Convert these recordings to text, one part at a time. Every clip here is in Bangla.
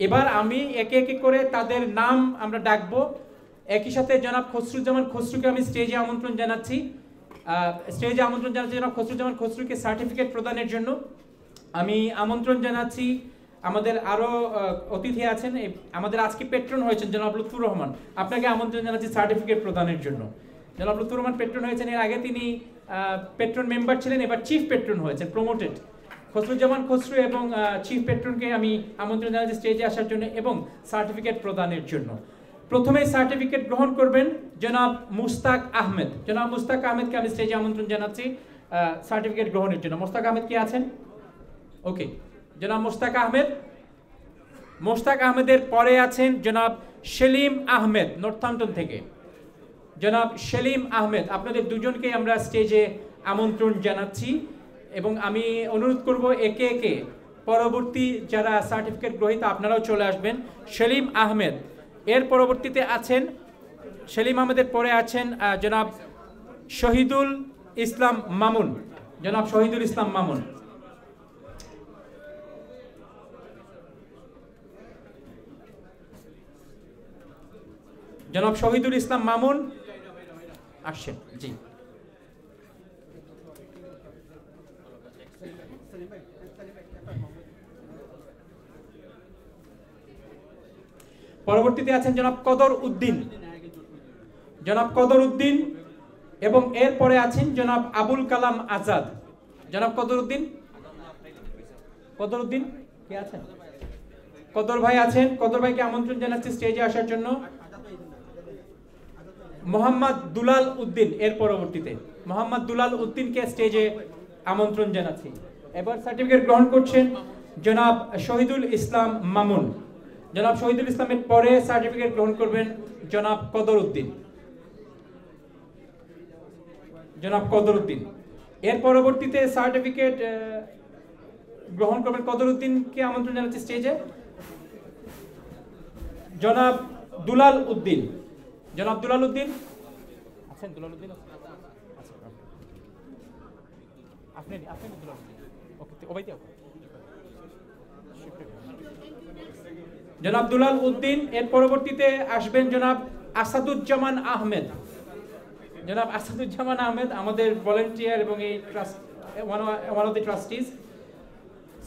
এবার আমি একে একে করে তাদের নাম আমরা ডাকবো। একই সাথে জনাব খসরুজ্জামান খসরুকে আমি স্টেজে আমন্ত্রণ জানাচ্ছি। জনাব খসরুজ্জামান খসরুকে সার্টিফিকেট প্রদানের জন্য আমি আমন্ত্রণ জানাচ্ছি। আমাদের আরো অতিথি আছেন, আমাদের আজকে পেট্রন হয়েছেন জনাব লুৎফুর রহমান, আপনাকে আমন্ত্রণ জানাচ্ছি সার্টিফিকেট প্রদানের জন্য। জনাব লুৎফুর রহমান পেট্রন হয়েছেন, এর আগে তিনি পেট্রন মেম্বার ছিলেন, এবার চিফ পেট্রন হয়েছেন, প্রমোটেড। খসরুজ্জামান খসরু এবং চিফ পেট্রনকে আমি আমন্ত্রণ জানাচ্ছি স্টেজে আসার জন্য এবং সার্টিফিকেট প্রদানের জন্য। প্রথমে সার্টিফিকেট গ্রহণ করবেন জনাব মুস্তাক আহমেদ। জনাব মুস্তাক আহমেদকে আমি স্টেজে আমন্ত্রণ জানাচ্ছি সার্টিফিকেট গ্রহণের জন্য। মুস্তাক আহমেদ কি আছেন? ওকে, জনাব মুস্তাক আহমেদ। মুস্তাক আহমেদের পরে আছেন জনাব সেলিম আহমেদ নর্থহ্যাম্পটন থেকে। জনাব সেলিম আহমেদ, আপনাদের দুজনকে আমরা স্টেজে আমন্ত্রণ জানাচ্ছি এবং আমি অনুরোধ করব একে একে পরবর্তী যারা সার্টিফিকেট গ্রহীতা আপনারাও চলে আসবেন। সেলিম আহমেদ, এর পরবর্তীতে আছেন সেলিম আহমেদের পরে আছেন জনাব শহীদুল ইসলাম মামুন। জনাব শহীদুল ইসলাম মামুন। জনাব শহীদুল ইসলাম মামুন আসছেন। জি, পরবর্তীতে আছেন জনাব কদর উদ্দিন। জনাব কদর উদ্দিন এবং এরপরে আছেন জনাব আবুল কালাম আজাদ। জনাব কদর উদ্দিন। কদর উদ্দিন কে আছেন? কদর ভাই আছেন। কদর ভাইকে আমন্ত্রণ জানাচ্ছি স্টেজে আসার জন্য। মোহাম্মদ দুলাল উদ্দিন, এর পরবর্তীতে মোহাম্মদ দুলাল উদ্দিনকে স্টেজে আমন্ত্রণ জানাচ্ছি। এবার সার্টিফিকেট গ্রহণ করছেন জনাব শহীদুল ইসলাম মামুন। জনাব শহীদুল ইসলামের পরে সার্টিফিকেট গ্রহণ করবেন জনাব কদর উদ্দিন। জনাব কদর উদ্দিন, এর পরবর্তীতে সার্টিফিকেট গ্রহণ করবেন কদর উদ্দিনকে আমন্ত্রণ জানাচ্ছি স্টেজে জনাব দুলাল উদ্দিন। জনাব দুলাল উদ্দিন আছেন? দুলাল উদ্দিন আপনি দুলাল উদ্দিন। ওকে, ওবাইতে জনাব দুলাল উদ্দিন। এর পরবর্তীতে আসবেন জনাব আসাদুজ্জামান আহমেদ। জনাব আসাদুজ্জামান আহমেদ আমাদের ভলান্টিয়ার এবং এই trust one of the trustees.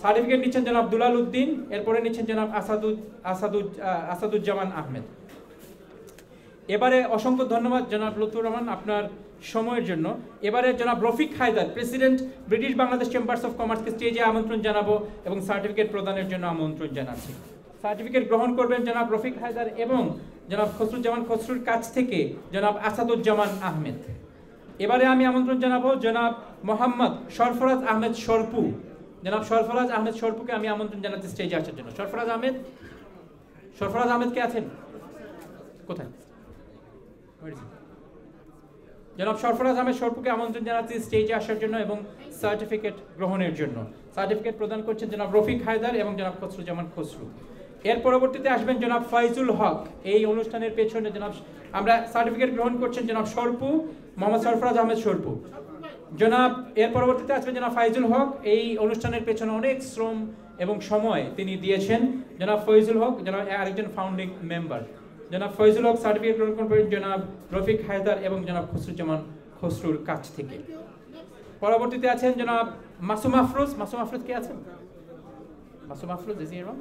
Certificate নিচ্ছেন জনাব দুলাল উদ্দিন, এরপরে নিচ্ছেন জনাব আসাদুজ্জামান আহমেদ। এবারে অসংখ্য ধন্যবাদ জনাব লুৎফুর রহমান আপনার সময়ের জন্য। এবারে জনাব Rafiq Haider, president British Bangladesh chambers of কমার্সকে স্টেজে আমন্ত্রণ জানাবো এবং সার্টিফিকেট প্রদানের জন্য আমন্ত্রণ জানাচ্ছি। সার্টিফিকেট গ্রহণ করবেন জনাব রফিক হায়দার এবং জনাব খসরুজ্জামান খসরুর কাছ থেকে জনাব আসাদুজ্জামান আহমেদ। এবারে আমি আমন্ত্রণ জানাবো জনাব মোহাম্মদ সরফরাজ আহমেদ সরপু। জনাব সরফরাজ আহমেদ সরপুকে আমি আমন্ত্রণ জানাচ্ছি স্টেজে আসার জন্য। সরফরাজ আহমেদ কে আছেন? কোথায়? জনাব সরফরাজ আহমেদ সরপুকে আমন্ত্রণ জানাচ্ছি স্টেজে আসার জন্য এবং সার্টিফিকেট গ্রহণের জন্য। সার্টিফিকেট প্রদান করছেন জনাব রফিক হায়দার এবং জনাব খসরুজ্জামান খসরু। এর পরবর্তীতে আসবেন জনাব ফয়জুল হক। এই অনুষ্ঠানের পেছনে আমরা সার্টিফিকেট গ্রহণ করছেন জনাব সরপু, মোহাম্মদ সরফরাজ আহমেদ সরপু। জনাব এর পরবর্তীতে আসবেন জনাব ফয়জুল হক। এই অনুষ্ঠানের পেছনে অনেক শ্রম এবং সময় তিনি দিয়েছেন। জনাব ফয়জুল হক আরেকজন ফাউন্ডিং মেম্বার। জনাব ফয়জুল হক সার্টিফিকেট গ্রহণ করবেন জনাব রফিক হায়দার এবং জনাব খসরুজ্জামান খসরুর কাছ থেকে। পরবর্তীতে আছেন জনাব মাসুম আফরোজ। মাসুম আফরোজ কে আছেন? Masum Afroz, is he here?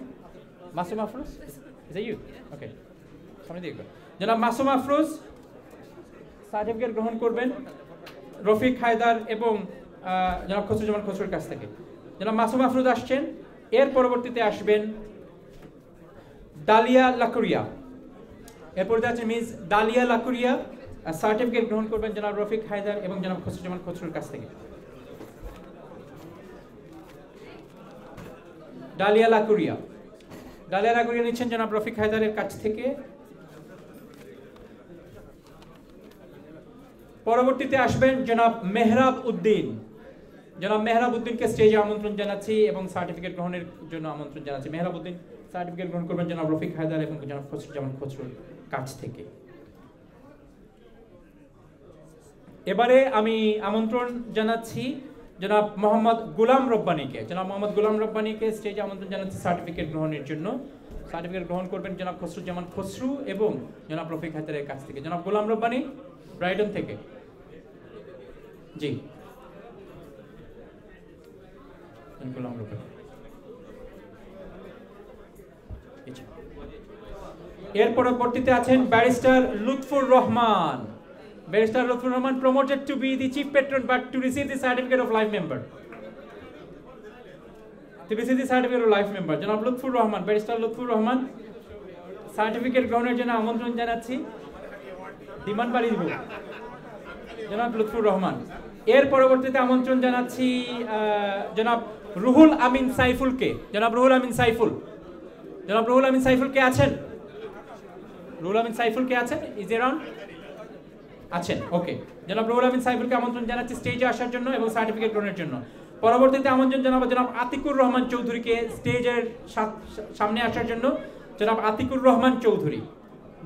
Masum Afroz, is that you? Okay, সামনে দিয়ে জনাব মাসুম আফরোজ সার্টিফিকেট গ্রহণ করবেন রফিক হায়দার এবং জনাব খসরুজ্জামান খসরুর কাছ থেকে। জনাব মাসুম আফরোজ আসছেন। এর পরবর্তীতে আসবেন ডালিয়া লাকুরিয়া। এরপর আছেন মিস ডালিয়া লাকুরিয়া, সার্টিফিকেট গ্রহণ করবেন জনাব রফিক হায়দার এবং জনাব খসরুজ্জামান খসরুর কাছ থেকে। ডালিয়া লাকুরিয়া নিচ্ছেন জনাব রফিক হায়দারের কাছ থেকে। পরবর্তীতে আসবেন জনাব মেহরাব উদ্দিন। জনাব মেহরাব উদ্দিনকে স্টেজে আমন্ত্রণ জানাচ্ছি এবং সার্টিফিকেট গ্রহণের জন্য আমন্ত্রণ জানাচ্ছি। মেহরাব উদ্দিন সার্টিফিকেট গ্রহণ করবেন জনাব রফিক হায়দার এবং জনাব খসরুজ্জামান খসরুর কাছ থেকে। এবারে আমি আমন্ত্রণ জানাচ্ছি জনাব মোহাম্মদ গোলাম রব্বানীকে। জনাব মোহাম্মদ গোলাম রব্বানীকে স্টেজে আমন্ত্রণ জানাচ্ছি সার্টিফিকেট গ্রহণের জন্য। সার্টিফিকেট গ্রহণ করবেন জনাব খসরুজ্জামান খসরু এবং জনাব রফিক হায়দারের কাছ থেকে। জনাব গোলাম রব্বানী ব্রাইটন থেকে, জি গোলাম রব্বানী। এর পরবর্তীতে আছেন barrister Lutfur Rahman. Barrister Lutfur Rahman promoted to be the chief patron but to receive the certificate of life member. To receive the certificate of life member. জনাব লুৎফুর রহমান, ব্যারিস্টার লুৎফুর রহমান সার্টিফিকেট গ্রহণের জন্য আমন্ত্রণ জানাচ্ছি। ডিমান্ড বাড়িয়ে দিব জনাব লুৎফুর রহমান। এর পরবর্তীতে আমন্ত্রণ জানাচ্ছি জনাব রুহুল আমিন সাইফুলকে। জনাব রুহুল আমিন সাইফুল, জনাব রুহুল আমিন সাইফুল কে আছেন? রুহুল আমিন সাইফুল কে আছেন? Is around? আছেন, ওকে। জনাব রুহুল আমিন সাইফুলকে আমন্ত্রণ জানাচ্ছি স্টেজে আসার জন্য এবং সার্টিফিকেট গ্রহণের জন্য। পরবর্তীতে আমন্ত্রণ জানাবো জনাব আতিকুর রহমান চৌধুরীকে স্টেজের সামনে আসার জন্য। জনাব আতিকুর রহমান চৌধুরী,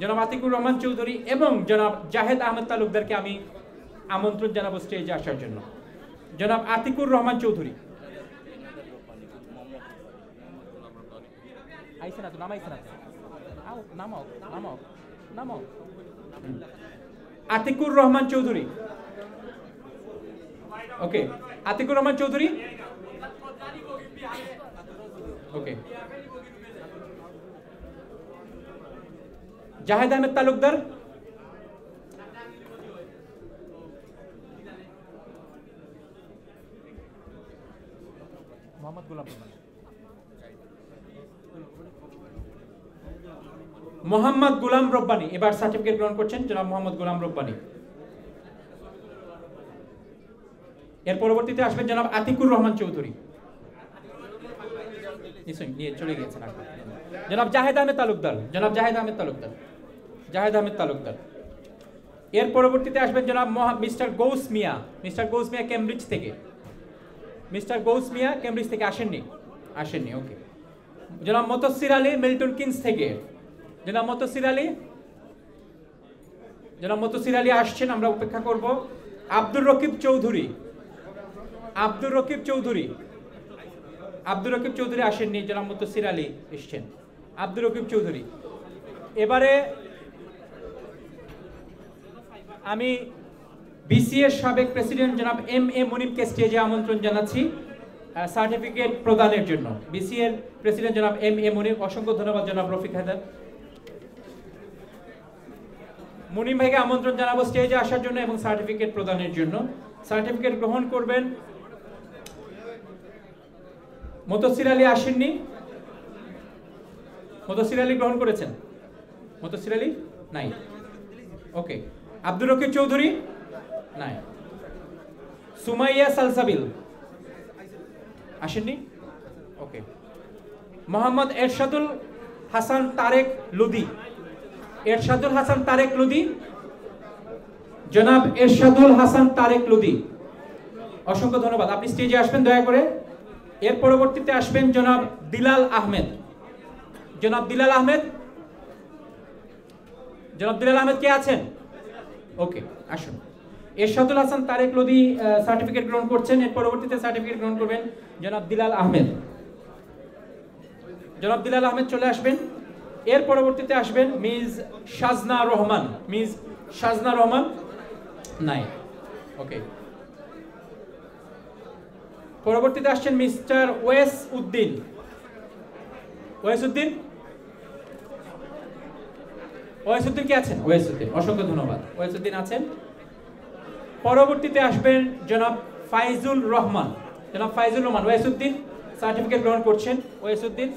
জনাব আতিকুর রহমান চৌধুরী এবং জনাব জাহেদ আহমেদ তালুকদারকে আমি আমন্ত্রণ জানাবো স্টেজে আসার জন্য। জনাব আতিকুর রহমান চৌধুরী আইছে না তো, নামাইছে না তো, নামাও নামাও নামাও। আতিকুর রহমান চৌধুরী, ওকে। আতিকুর রহমান চৌধুরী, ওকে। জাহেদ আহমেদ তালুকদার, মোহাম্মদ গোলাম রব্বানী, মোহাম্মদ গোলাম রব্বানী এবার সার্টিফিকেট গ্রহণ করছেন জনাব মোহাম্মদ গোলাম রব্বানী। এর পরবর্তীতে আসবেন জনাব আতিকুর রহমান চৌধুরী, নিয়ে চলে গিয়েছেন। জনাব জাহেদ আহমেদ তালুকদার, জনাব জাহেদ আহমেদ তালুকদার, জাহেদ আহমেদ তালুকদার। এর পরবর্তীতে আসবেন জনাব মিস্টার গৌস মিয়া, মিস্টার গৌস মিয়া কেমব্রিজ থেকে, মিস্টার গৌস মিয়া কেমব্রিজ থেকে আসেননি, আসেননি, ওকে। জনাব মুতাসসির আলী মিল্টন কিনস থেকে, জনাব মুতাসসির আলী, জনাব মুতাসসির আলী আসছেন, আমরা অপেক্ষা করব। আব্দুর রকিব চৌধুরী, আব্দুর রকিব চৌধুরী, আব্দুর রকিব চৌধুরী আসেননি, জনাব মুতাসসির আলী এসছেন। আব্দুর রকিব চৌধুরী। এবারে আমি বিসিএর সাবেক প্রেসিডেন্ট জনাব এম এ মুনিমকে স্টেজে আমন্ত্রণ জানাচ্ছি সার্টিফিকেট প্রদানের জন্য। বিসিএর প্রেসিডেন্ট জনাব এম এ মুনিম, অসংখ্য ধন্যবাদ জনাব রফিক হায়দার। মুনিম ভাইকে আমন্ত্রণ জানাবো স্টেজে আসার জন্য এবং সার্টিফিকেট প্রদানের জন্য। সার্টিফিকেট গ্রহণ করবেন। মুতাসসির আলী আসেননি, মুতাসসির আলী গ্রহণ করেছেন? মুতাসসির আলী নাই, ওকে। আব্দুর রকিব চৌধুরী নাই। সুমাইয়া সালসাবিল আসেননি, ওকে। মোহাম্মদ এরশাদুল হাসান তারেক লুদি, এরশাদুল হাসান তারেক লুদি, জনাব এরশাদুল হাসান তারেক লুদি, অসংখ্য ধন্যবাদ। আপনি স্টেজে আসবেন দয়া করে। এর পরবর্তীতে আসবেন জনাব দিলাল আহমেদ, জনাব দিলাল আহমেদ, জনাব দিলাল আহমেদ কে আছেন? ওকে, আসুন। এরশাদুল হাসান তারেক লুদি সার্টিফিকেট গ্রহণ করছেন। এর পরবর্তীতে সার্টিফিকেট গ্রহণ করবেন জনাব দিলাল আহমেদ, জনাব দিলাল আহমেদ চলে আসবেন। এর পরবর্তীতে আসবেন মিস শাজনা রহমান, মিস শাজনা রহমান নাই, ওকে। পরবর্তীতে আসছেন মিস্টার ওয়েস উদ্দিন, ওয়েস উদ্দিন, ওয়েস উদ্দিন কে আছেন? ওয়েস উদ্দিন, অসংখ্য ধন্যবাদ, ওয়েস উদ্দিন আছেন। পরবর্তীতে আসবেন জনাব ফাইজুল রহমান, জনাব ফাইজুল রহমান, ওয়েস উদ্দিন সার্টিফিকেট গ্রহণ করছেন, ওয়েস উদ্দিন।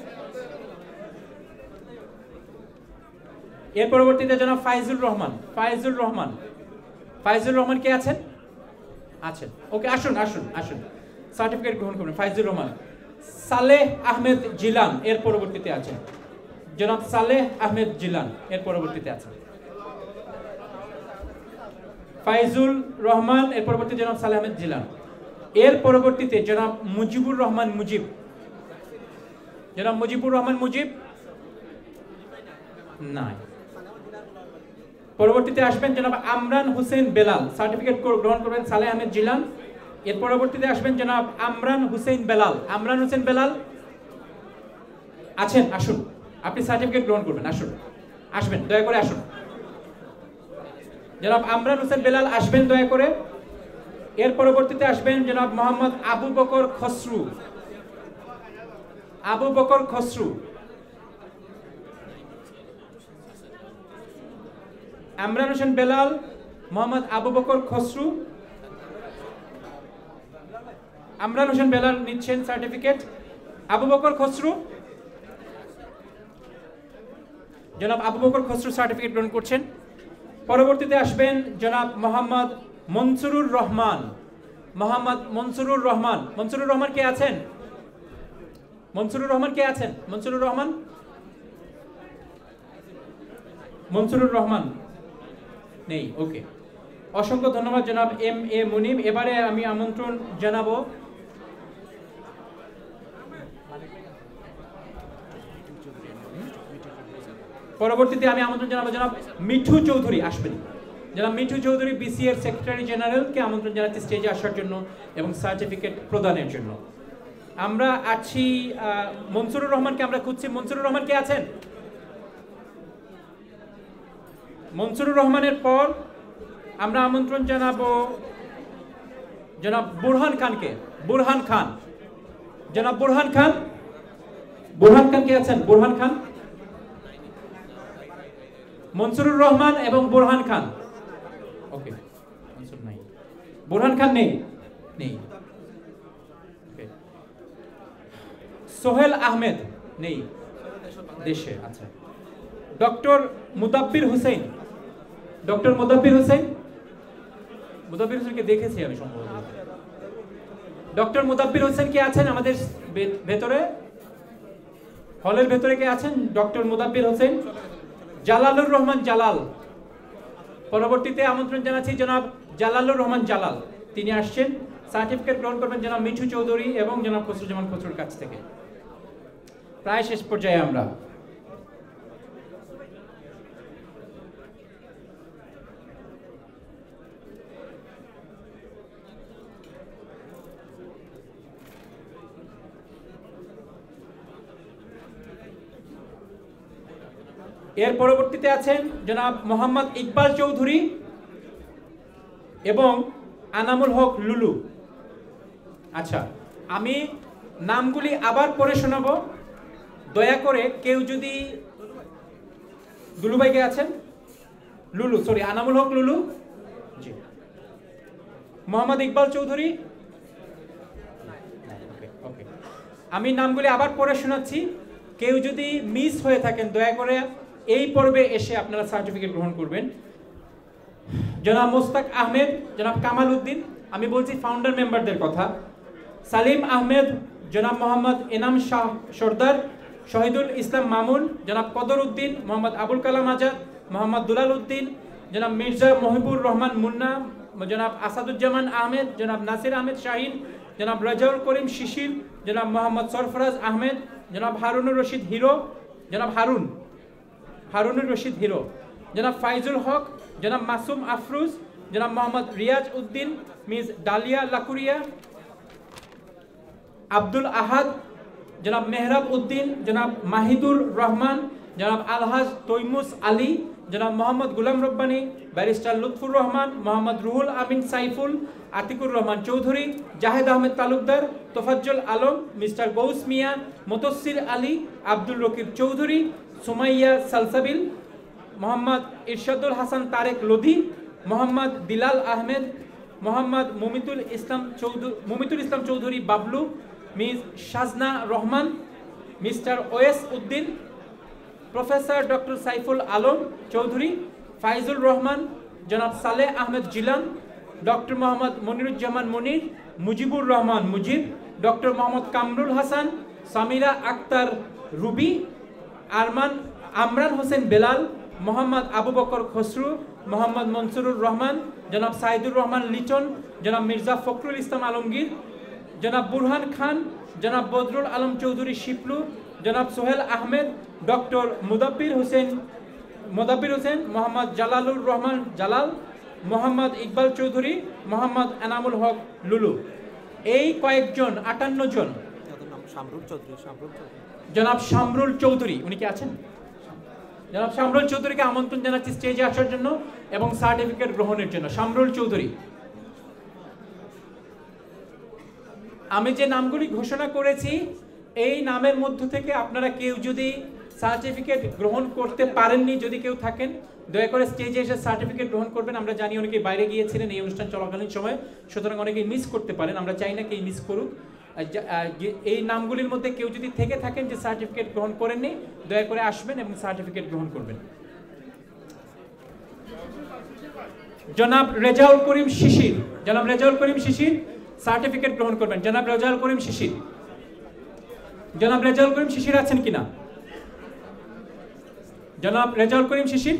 এর পরবর্তীতে জনাব ফাইজুল রহমান, ফাইজুল রহমান, ফাইজুল রহমান কে আছেন? আছেন, ওকে। আসুন আসুন আসুন, সার্টিফিকেট গ্রহণ করবেন ফাইজুল রহমান। সালেহ আহমেদ জিলান এর পরবর্তীতে আছেন, জনাব সালেহ আহমেদ জিলান এর পরবর্তীতে আছেন। ফাইজুল রহমান, এর পরবর্তীতে জনাব সালেহ আহমেদ জিলান। এর পরবর্তীতে জনাব মুজিবুর রহমান মুজিব, জনাব মুজিবুর রহমান মুজিব নাই। পরবর্তীতে আসবেন জনাব আমরান হোসেন বেলাল, সার্টিফিকেট গ্রহণ করবেন সালেহ আহমেদ জিলান। এর পরবর্তীতে আসবেন জনাব আমরান হোসেন বেলাল, আমরান হোসেন বেলাল আছেন? আসুন আপনি সার্টিফিকেট গ্রহণ করবেন। আসুন, আসবেন, দয়া করে আসুন। জনাব আমরান হোসেন বেলাল আসবেন দয়া করে। এর পরবর্তীতে আসবেন জনাব মোহাম্মদ আবু বকর খসরু। আবু বকর খসরু। আমরান হোসেন বেলাল, মোহাম্মদ আবু বকর খসরু। আমরান হোসেন বেলাল নিচ্ছেন সার্টিফিকেট। আবু বকর খসরু, জনাব আবু বকর খসরু সার্টিফিকেট গ্রহণ করছেন। পরবর্তীতে আসবেন জনাব মোহাম্মদ মনসুরুর রহমান। মোহাম্মদ মনসুরুর রহমান। মনসুরুর রহমান কে আছেন? মনসুরুর রহমান কে আছেন? মনসুরুর রহমান। মনসুরুর রহমান নেই। ওকে, অসংখ্য ধন্যবাদ জনাব এম এ মুনিম। এবারে আমি আমন্ত্রণ জানাবো পরবর্তীতে আমি আমন্ত্রণ জানাবো জনাব মিঠু চৌধুরী আসবেন। জনাব মিঠু চৌধুরী বিসিএর সেক্রেটারি জেনারেলকে আমন্ত্রণ জানাচ্ছি স্টেজে আসার জন্য এবং সার্টিফিকেট প্রদানের জন্য। আমরা আছি মনসুরুর রহমানকে আমরা খুঁজছি। মনসুরুর রহমান কে আছেন? মনসুরুর রহমানের পর আমরা আমন্ত্রণ জানাবো জনাব বুরহান খানকে। বুরহান খান। জনাব বুরহান খান। বুরহান খান কে আছেন? বুরহান খান। মনসুরুর রহমান এবং বুরহান খান। ওকে, মনসুর নাই। বুরহান খান নেই। নেই। সোহেল আহমেদ নেই, দেশে। আচ্ছা, ডক্টর মুদাব্বির হোসেন। ডক্টর মুদাব্বির হোসেন। মুদাব্বির হোসেনকে দেখেছি আমি সম্ভবত। ডক্টর মুদাব্বির হোসেন কে আছেন আমাদের ভেতরে? হলের ভেতরে কে আছেন? ডক্টর মুদাব্বির হোসেন। জালালুর রহমান জালাল। পরবর্তীতে আমন্ত্রণ জানাচ্ছি জনাব জালালুর রহমান জালাল, তিনি আসছেন। সার্টিফিকেট গ্রহণ করবেন জনাব মিঠু চৌধুরী এবং জনাব খসরুজ্জামান খসরুর কাছ থেকে। প্রায় শেষ পর্যায়ে আমরা। এর পরবর্তীতে আছেন জনাব মোহাম্মদ ইকবাল চৌধুরী এবং আনামুল হক লুলু। আচ্ছা, আমি নামগুলি আবার পড়ে শোনাবো। দয়া করে কেউ যদি লুলু ভাই কে আছেন? লুলু, সরি, আনামুল হক লুলু। জি। মোহাম্মদ ইকবাল চৌধুরী। ওকে, আমি নামগুলি আবার পড়ে শোনাচ্ছি। কেউ যদি মিস হয়ে থাকেন দয়া করে এই পর্বে এসে আপনারা সার্টিফিকেট গ্রহণ করবেন। জনাব মোস্তাক আহমেদ, জনাব কামাল উদ্দিন, আমি বলছি ফাউন্ডার মেম্বারদের কথা। সালিম আহমেদ, জনাব মোহাম্মদ এনাম শাহ সর্দার, শহীদুল ইসলাম মামুন, জনাব কদর উদ্দিন, মোহাম্মদ আবুল কালাম আজাদ, মোহাম্মদ দুলাল উদ্দিন, জনাব মির্জা মহিবুর রহমান মুন্না, জনাব আসাদুজ্জামান আহমেদ, জনাব নাসির আহমেদ শাহিন, জনাব রাজাউল করিম শিশির, জনাব মোহাম্মদ সরফরাজ আহমেদ, জনাব হারুনুর রশিদ হিরো, জনাব হারুনুর রশিদ হিরো, জনাব ফাইজুল হক, জনাব মাসুম আফরুজ, জনাব মোহাম্মদ রিয়াজ উদ্দিন, মিস ডালিয়া লাকুরিয়া, আব্দুল আহাদ, জনাব মেহরাব উদ্দিন, জনাব মাহিদুর রহমান, জনাব আলহাজ তৈমুস আলী, জনাব মোহাম্মদ গুলাম রব্বানী, ব্যারিস্টার লুৎফুর রহমান, মোহাম্মদ রুহুল আমিন সাইফুল, আতিকুর রহমান চৌধুরী, জাহেদ আহমেদ তালুকদার, তোফাজ্জল আলম, মিস্টার গৌস মিয়া, মুতসির আলী, আব্দুল রকিব চৌধুরী, সুমাইয়া সালসাবিল, মোহাম্মদ ইরশাদুল হাসান তারেক লোধি, মোহাম্মদ দিলাল আহমেদ, মোহাম্মদ মুমিতুল ইসলাম চৌধুরী বাবলু, মিস শাজনা রহমান, মিস্টার ওয়েস উদ্দিন, প্রফেসর ডক্টর সাইফুল আলম চৌধুরী, ফাইজুল রহমান, জনাব Saleh Ahmed জিলান, doctor Mohammad Moniruzzaman Monir, Mujibur Rahman Mujib, doctor Mohammad Kamrul Hasan, Samira Akter Ruby, Amran Hossain Belal, Mohammad Abu Bakr Khasru, Mohammad মনসুরুর Rahman, জনাব সাইদুর রহমান লিটন, জনাব মির্জা ফখরুল ইসলাম আলমগীর, জনাব বুরহান খান, জনাব বদরুল আলম চৌধুরী শিপলু, জনাব সোহেল আহমেদ, ডক্টর মুদাব্বির হোসেন, মোহাম্মদ জালালুর রহমান জালাল, মোহাম্মদ ইকবাল চৌধুরী, মোহাম্মদ এনামুল হক লুলু। এই কয়েকজন 58 জন। জনাব শামরুল চৌধুরী, উনি কি আছেন? জনাব শামরুল চৌধুরীকে আমন্ত্রণ জানাচ্ছি স্টেজে আসার জন্য এবং সার্টিফিকেট গ্রহণের জন্য। শামরুল চৌধুরী। আমি যে নামগুলি ঘোষণা করেছি এই নামের মধ্য থেকে আপনারা কেউ যদি সার্টিফিকেট গ্রহণ করতে পারেননি, যদি কেউ থাকেন, দয়া করে স্টেজে এসে সার্টিফিকেট গ্রহণ করবেন। আমরা জানি অনেকেই বাইরে গিয়েছিলেন এই অনুষ্ঠান চলাকালীন সময়, সুতরাং অনেকেই মিস করতে পারেন, আমরা চাই না কেউ মিস করুক। এই নামগুলির মধ্যে কেউ যদি থেকে থাকেন যে সার্টিফিকেট গ্রহণ করেননি, দয়া করে আসবেন এবং সার্টিফিকেট গ্রহণ করবেন। জনাব রেজাউল করিম শিশির, জনাব রেজাউল করিম শিশির সার্টিফিকেট গ্রহণ করবেন। জনাব রেজাউল করিম শিশির, জনাব রেজাউল করিম শিশির আছেন কিনা? জনাব রেজাউল করিম শিশির,